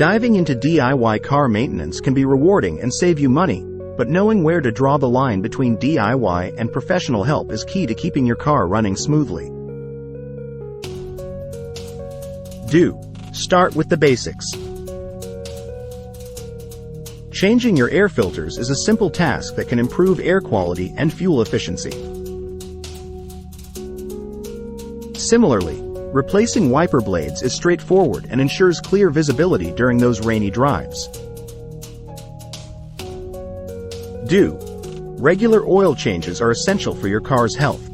Diving into DIY car maintenance can be rewarding and save you money, but knowing where to draw the line between DIY and professional help is key to keeping your car running smoothly. Start with the basics. Changing your air filters is a simple task that can improve air quality and fuel efficiency. Similarly, replacing wiper blades is straightforward and ensures clear visibility during those rainy drives. Regular oil changes are essential for your car's health.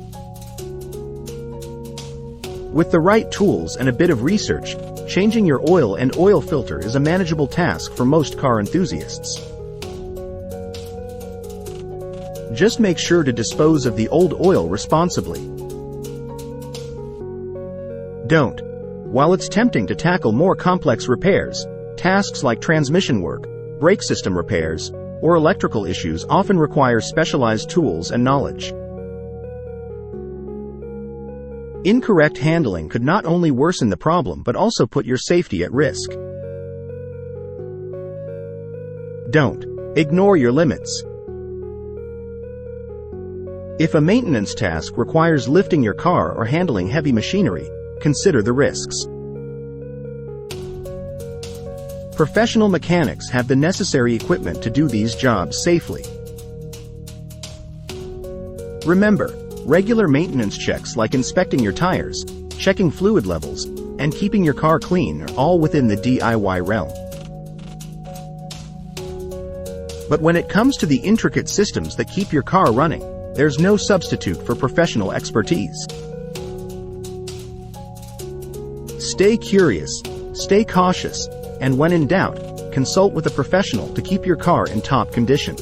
With the right tools and a bit of research, changing your oil and oil filter is a manageable task for most car enthusiasts. Just make sure to dispose of the old oil responsibly. While it's tempting to tackle more complex repairs, tasks like transmission work, brake system repairs, or electrical issues often require specialized tools and knowledge. Incorrect handling could not only worsen the problem but also put your safety at risk. Ignore your limits. If a maintenance task requires lifting your car or handling heavy machinery, consider the risks. Professional mechanics have the necessary equipment to do these jobs safely. Remember, regular maintenance checks like inspecting your tires, checking fluid levels, and keeping your car clean are all within the DIY realm. But when it comes to the intricate systems that keep your car running, there's no substitute for professional expertise. Stay curious, stay cautious, and when in doubt, consult with a professional to keep your car in top condition.